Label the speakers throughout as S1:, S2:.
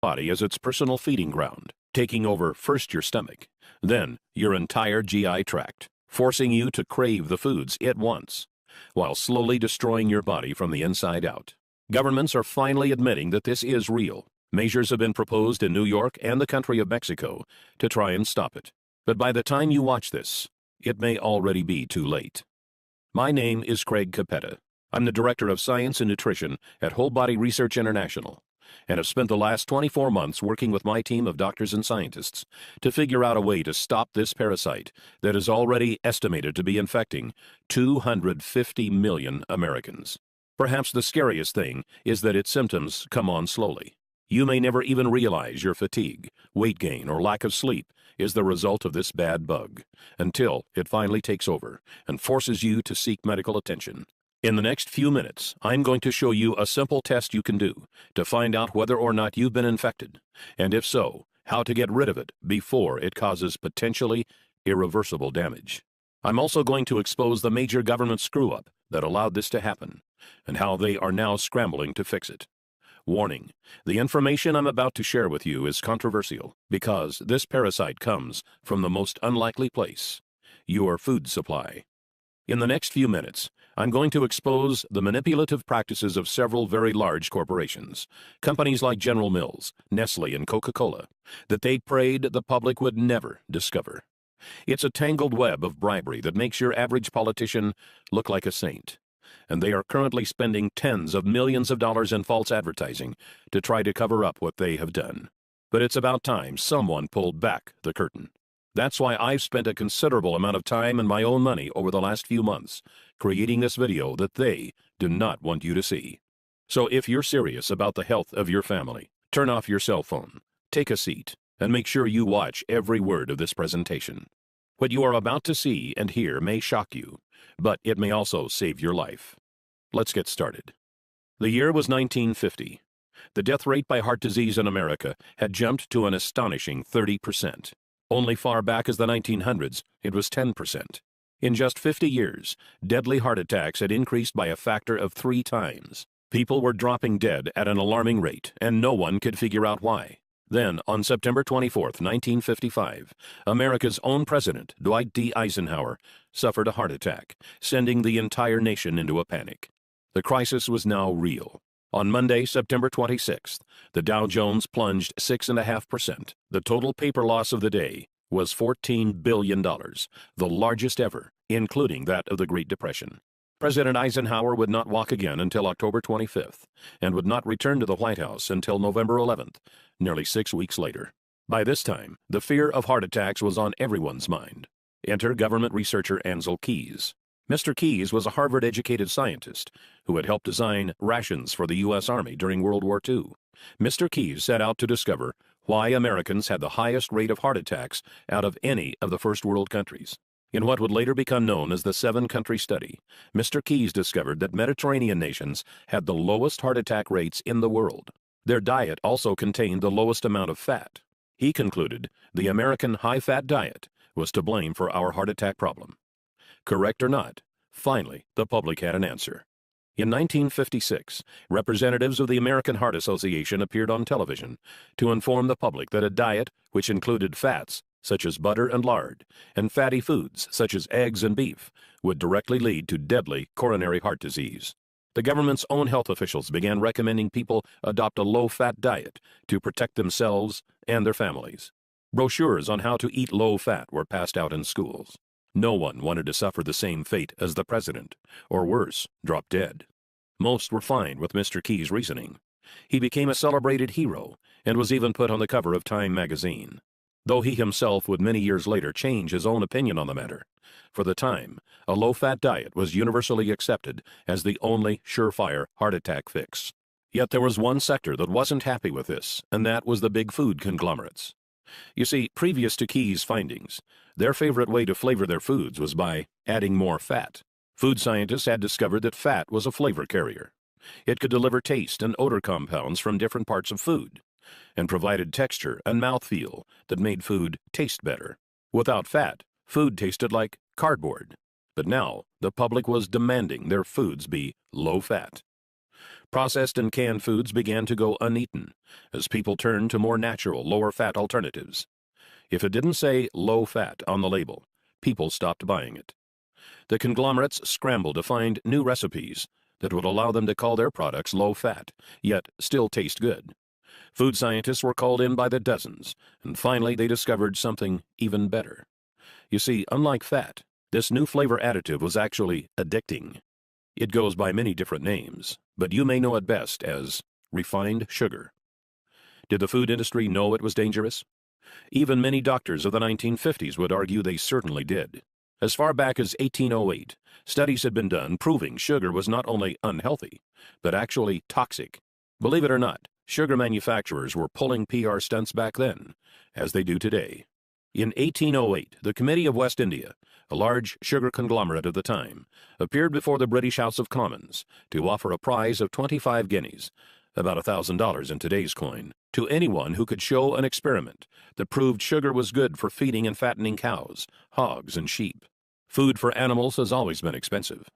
S1: body as its personal feeding ground, taking over first your stomach, then your entire GI tract, forcing you to crave the foods it wants, while slowly destroying your body from the inside out. Governments are finally admitting that this is real. Measures have been proposed in New York and the country of Mexico to try and stop it. But by the time you watch this, it may already be too late. My name is Craig Capetta. I'm the Director of Science and Nutrition at Whole Body Research International, and have spent the last 24 months working with my team of doctors and scientists to figure out a way to stop this parasite that is already estimated to be infecting 250 million Americans. Perhaps the scariest thing is that its symptoms come on slowly. You may never even realize your fatigue, weight gain, or lack of sleep is the result of this bad bug, until it finally takes over and forces you to seek medical attention. In the next few minutes, I'm going to show you a simple test you can do to find out whether or not you've been infected, and if so, how to get rid of it before it causes potentially irreversible damage. I'm also going to expose the major government screw-up that allowed this to happen, and how they are now scrambling to fix it. Warning, the information I'm about to share with you is controversial because this parasite comes from the most unlikely place, your food supply. In the next few minutes, I'm going to expose the manipulative practices of several very large corporations, companies like General Mills, Nestle, and Coca-Cola, that they prayed the public would never discover. It's a tangled web of bribery that makes your average politician look like a saint, and they are currently spending tens of millions of dollars in false advertising to try to cover up what they have done. But it's about time someone pulled back the curtain. That's why I've spent a considerable amount of time and my own money over the last few months creating this video that they do not want you to see. So if you're serious about the health of your family, turn off your cell phone, take a seat, and make sure you watch every word of this presentation. What you are about to see and hear may shock you, but it may also save your life. Let's get started. The year was 1950. The death rate by heart disease in America had jumped to an astonishing 30%. Only far back as the 1900s, it was 10%. In just 50 years, deadly heart attacks had increased by a factor of 3 times. People were dropping dead at an alarming rate, and no one could figure out why. Then, on September 24, 1955, America's own president, Dwight D. Eisenhower, suffered a heart attack, sending the entire nation into a panic. The crisis was now real. On Monday, September 26th, the Dow Jones plunged 6.5%. The total paper loss of the day was $14 billion, the largest ever, including that of the Great Depression. President Eisenhower would not walk again until October 25th, and would not return to the White House until November 11th, nearly 6 weeks later. By this time, the fear of heart attacks was on everyone's mind. Enter government researcher Ansel Keys. Mr. Keys was a Harvard-educated scientist who had helped design rations for the U.S. Army during World War II. Mr. Keys set out to discover why Americans had the highest rate of heart attacks out of any of the first world countries. In what would later become known as the 7-country study, Mr. Keys discovered that Mediterranean nations had the lowest heart attack rates in the world. Their diet also contained the lowest amount of fat. He concluded the American high-fat diet was to blame for our heart attack problem. Correct or not, finally, the public had an answer. In 1956, representatives of the American Heart Association appeared on television to inform the public that a diet which included fats, such as butter and lard, and fatty foods, such as eggs and beef, would directly lead to deadly coronary heart disease. The government's own health officials began recommending people adopt a low-fat diet to protect themselves and their families. Brochures on how to eat low-fat were passed out in schools. No one wanted to suffer the same fate as the president, or worse, drop dead. Most were fine with Mr. Keys' reasoning. He became a celebrated hero and was even put on the cover of Time magazine, though he himself would many years later change his own opinion on the matter. For the time, a low-fat diet was universally accepted as the only surefire heart attack fix. Yet there was one sector that wasn't happy with this, and that was the big food conglomerates. You see, previous to Keys' findings, their favorite way to flavor their foods was by adding more fat. Food scientists had discovered that fat was a flavor carrier. It could deliver taste and odor compounds from different parts of food, and provided texture and mouthfeel that made food taste better. Without fat, food tasted like cardboard. But now, the public was demanding their foods be low-fat. Processed and canned foods began to go uneaten as people turned to more natural, lower-fat alternatives. If it didn't say low fat on the label, people stopped buying it. The conglomerates scrambled to find new recipes that would allow them to call their products low fat, yet still taste good. Food scientists were called in by the dozens, and finally they discovered something even better. You see, unlike fat, this new flavor additive was actually addicting. It goes by many different names, but you may know it best as refined sugar. Did the food industry know it was dangerous? Even many doctors of the 1950s would argue they certainly did. As far back as 1808, studies had been done proving sugar was not only unhealthy, but actually toxic. Believe it or not, sugar manufacturers were pulling PR stunts back then, as they do today. In 1808, the Committee of West India, a large sugar conglomerate of the time, appeared before the British House of Commons to offer a prize of 25 guineas, about $1,000 in today's coin, to anyone who could show an experiment that proved sugar was good for feeding and fattening cows, hogs, and sheep. Food for animals has always been expensive.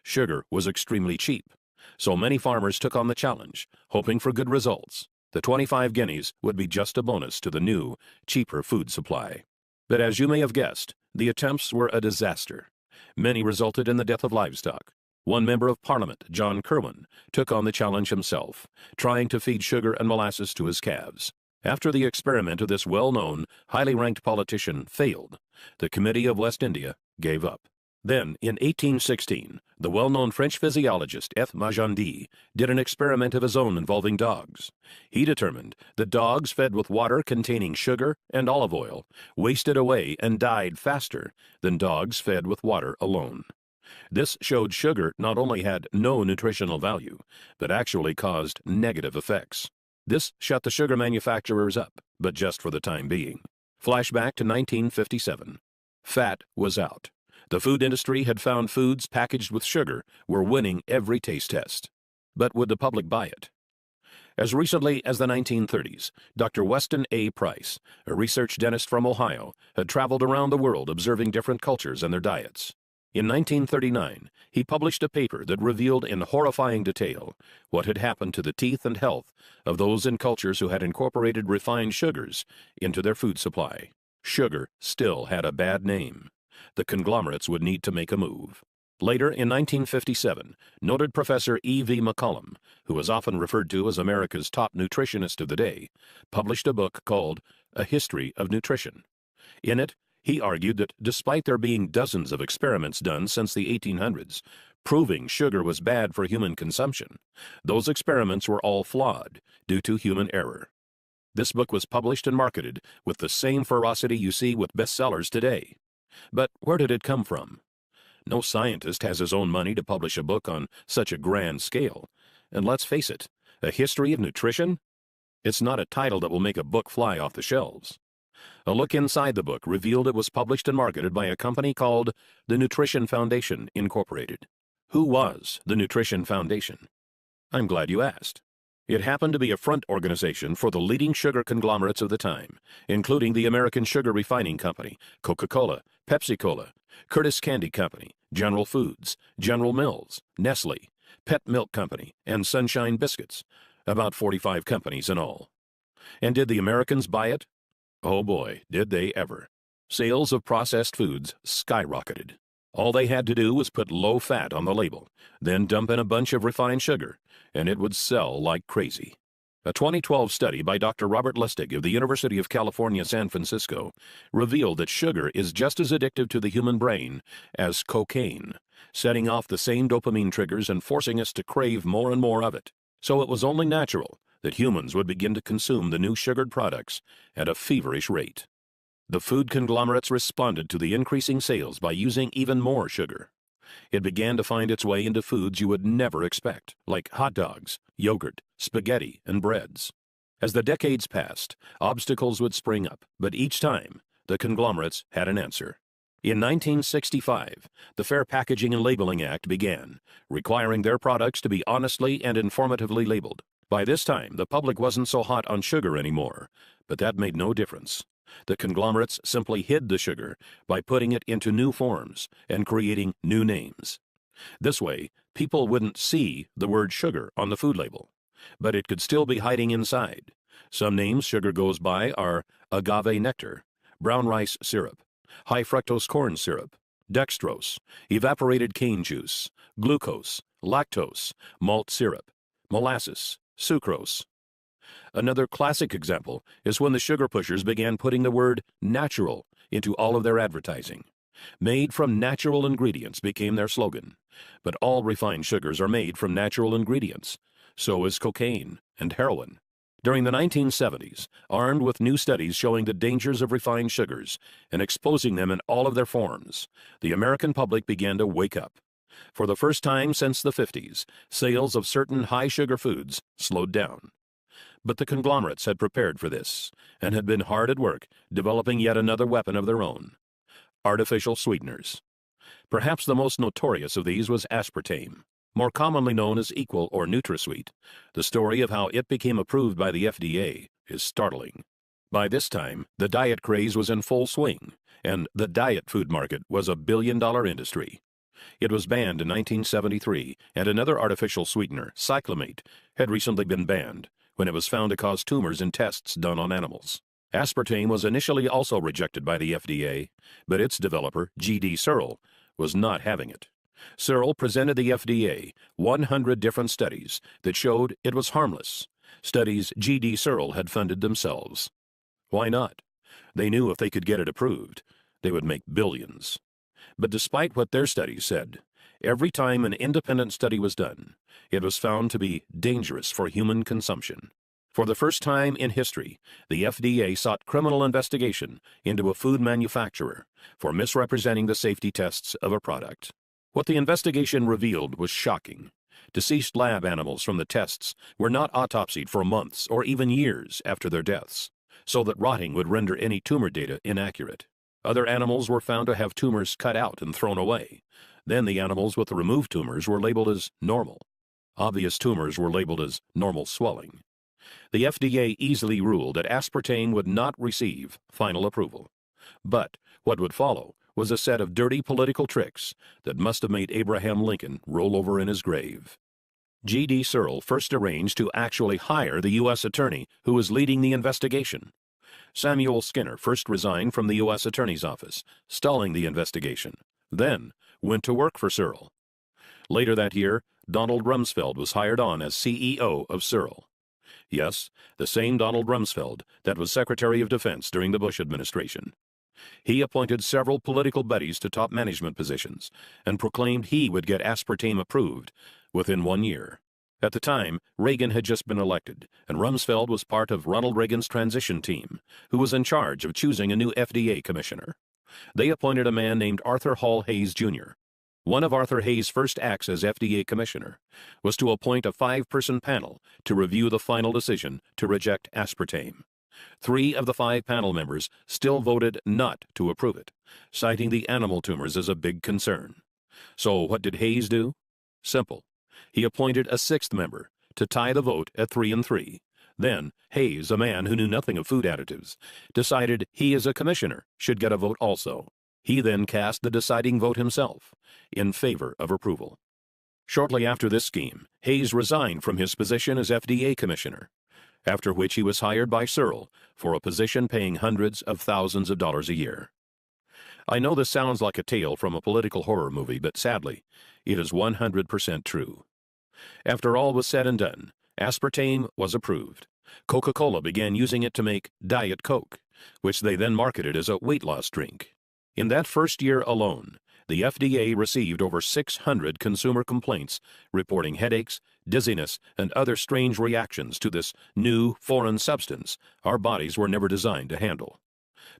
S1: Sugar was extremely cheap, so many farmers took on the challenge, hoping for good results. The 25 guineas would be just a bonus to the new, cheaper food supply. But as you may have guessed, the attempts were a disaster. Many resulted in the death of livestock. One member of Parliament, John Kirwan, took on the challenge himself, trying to feed sugar and molasses to his calves. After the experiment of this well-known, highly ranked politician failed, the Committee of West India gave up. Then, in 1816, the well-known French physiologist F. Magendie did an experiment of his own involving dogs. He determined that dogs fed with water containing sugar and olive oil wasted away and died faster than dogs fed with water alone. This showed sugar not only had no nutritional value, but actually caused negative effects. This shut the sugar manufacturers up, but just for the time being. Flashback to 1957. Fat was out. The food industry had found foods packaged with sugar were winning every taste test. But would the public buy it? As recently as the 1930s, Dr. Weston A. Price, a research dentist from Ohio, had traveled around the world observing different cultures and their diets. In 1939, he published a paper that revealed in horrifying detail what had happened to the teeth and health of those in cultures who had incorporated refined sugars into their food supply. Sugar still had a bad name. The conglomerates would need to make a move. Later, in 1957, noted Professor E.V. McCollum, who is often referred to as America's top nutritionist of the day, published a book called A History of Nutrition. In it, he argued that despite there being dozens of experiments done since the 1800s, proving sugar was bad for human consumption, those experiments were all flawed due to human error. This book was published and marketed with the same ferocity you see with bestsellers today. But where did it come from? No scientist has his own money to publish a book on such a grand scale. And let's face it, A History of Nutrition? It's not a title that will make a book fly off the shelves. A look inside the book revealed it was published and marketed by a company called the Nutrition Foundation, Incorporated. Who was the Nutrition Foundation? I'm glad you asked. It happened to be a front organization for the leading sugar conglomerates of the time, including the American Sugar Refining Company, Coca-Cola, Pepsi-Cola, Curtis Candy Company, General Foods, General Mills, Nestle, Pet Milk Company, and Sunshine Biscuits, about 45 companies in all. And did the Americans buy it? Oh boy, did they ever. Sales of processed foods skyrocketed. All they had to do was put low fat on the label, then dump in a bunch of refined sugar, and it would sell like crazy. A 2012 study by Dr. Robert Lustig of the University of California, San Francisco, revealed that sugar is just as addictive to the human brain as cocaine, setting off the same dopamine triggers and forcing us to crave more and more of it. So it was only natural that humans would begin to consume the new sugared products at a feverish rate. The food conglomerates responded to the increasing sales by using even more sugar. It began to find its way into foods you would never expect, like hot dogs, yogurt, spaghetti, and breads. As the decades passed, obstacles would spring up, but each time, the conglomerates had an answer. In 1965, the Fair Packaging and Labeling Act began, requiring their products to be honestly and informatively labeled. By this time, the public wasn't so hot on sugar anymore, but that made no difference. The conglomerates simply hid the sugar by putting it into new forms and creating new names. This way, People wouldn't see the word sugar on the food label, but it could still be hiding inside. Some names sugar goes by are agave nectar, brown rice syrup, high fructose corn syrup, dextrose, evaporated cane juice, glucose, lactose, malt syrup, molasses, sucrose. Another classic example is when the sugar pushers began putting the word natural into all of their advertising. Made from natural ingredients became their slogan, but all refined sugars are made from natural ingredients. So is cocaine and heroin. During the 1970s, armed with new studies showing the dangers of refined sugars and exposing them in all of their forms, the American public began to wake up. For the first time since the 50s, sales of certain high-sugar foods slowed down. But the conglomerates had prepared for this and had been hard at work developing yet another weapon of their own: artificial sweeteners. Perhaps the most notorious of these was aspartame, more commonly known as Equal or NutraSweet. The story of how it became approved by the FDA is startling. By this time, the diet craze was in full swing, and the diet food market was a billion-dollar industry. It was banned in 1973, and another artificial sweetener, cyclamate, had recently been banned when it was found to cause tumors in tests done on animals. Aspartame was initially also rejected by the FDA, but its developer, G.D. Searle, was not having it. Searle presented the FDA 100 different studies that showed it was harmless, studies G.D. Searle had funded themselves. Why not? They knew if they could get it approved, they would make billions. But despite what their studies said, every time an independent study was done, it was found to be dangerous for human consumption. For the first time in history, the FDA sought criminal investigation into a food manufacturer for misrepresenting the safety tests of a product. What the investigation revealed was shocking. Deceased lab animals from the tests were not autopsied for months or even years after their deaths, so that rotting would render any tumor data inaccurate. Other animals were found to have tumors cut out and thrown away. Then the animals with the removed tumors were labeled as normal. Obvious tumors were labeled as normal swelling. The FDA easily ruled that aspartame would not receive final approval. But what would follow was a set of dirty political tricks that must have made Abraham Lincoln roll over in his grave. G.D. Searle first arranged to actually hire the U.S. attorney who was leading the investigation. Samuel Skinner first resigned from the U.S. Attorney's Office, stalling the investigation, then went to work for Searle. Later that year, Donald Rumsfeld was hired on as CEO of Searle. Yes, the same Donald Rumsfeld that was Secretary of Defense during the Bush administration. He appointed several political buddies to top management positions and proclaimed he would get aspartame approved within 1 year. At the time, Reagan had just been elected, and Rumsfeld was part of Ronald Reagan's transition team, who was in charge of choosing a new FDA commissioner. They appointed a man named Arthur Hall Hayes, Jr. One of Arthur Hayes' first acts as FDA commissioner was to appoint a 5-person panel to review the final decision to reject aspartame. 3 of the 5 panel members still voted not to approve it, citing the animal tumors as a big concern. So what did Hayes do? Simple. He appointed a 6th member to tie the vote at 3-3. Then Hayes, a man who knew nothing of food additives, decided he as a commissioner should get a vote also. He then cast the deciding vote himself, in favor of approval. Shortly after this scheme, Hayes resigned from his position as FDA commissioner, after which he was hired by Searle for a position paying hundreds of thousands of dollars a year. I know this sounds like a tale from a political horror movie, but sadly, it is 100% true. After all was said and done, aspartame was approved. Coca-Cola began using it to make Diet Coke, which they then marketed as a weight loss drink. In that first year alone, the FDA received over 600 consumer complaints reporting headaches, dizziness, and other strange reactions to this new, foreign substance our bodies were never designed to handle.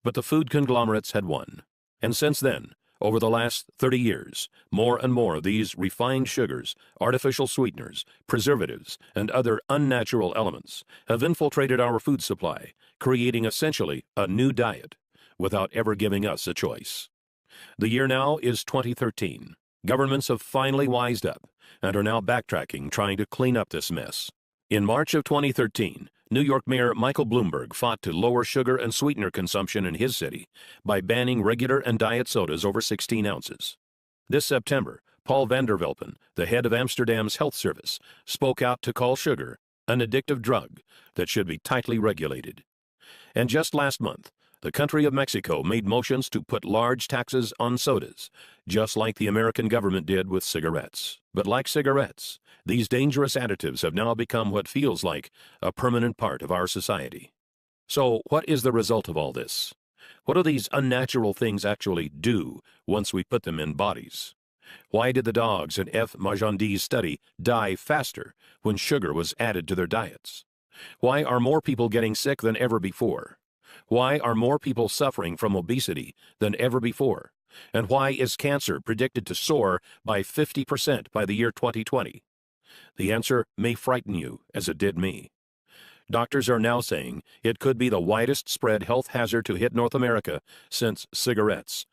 S1: But the food conglomerates had won. And since then, over the last 30 years, more and more of these refined sugars, artificial sweeteners, preservatives, and other unnatural elements have infiltrated our food supply, creating essentially a new diet, without ever giving us a choice. The year now is 2013. Governments have finally wised up and are now backtracking, trying to clean up this mess. In March of 2013, New York Mayor Michael Bloomberg fought to lower sugar and sweetener consumption in his city by banning regular and diet sodas over 16 ounces. This September, Paul van der Velpen, the head of Amsterdam's health service, spoke out to call sugar an addictive drug that should be tightly regulated. And just last month, the country of Mexico made motions to put large taxes on sodas, just like the American government did with cigarettes. But like cigarettes, these dangerous additives have now become what feels like a permanent part of our society. So, what is the result of all this? What do these unnatural things actually do once we put them in bodies? Why did the dogs in F. Magendie's study die faster when sugar was added to their diets? Why are more people getting sick than ever before? Why are more people suffering from obesity than ever before? And why is cancer predicted to soar by 50% by the year 2020? The answer may frighten you, as it did me. Doctors are now saying it could be the widest spread health hazard to hit North America since cigarettes,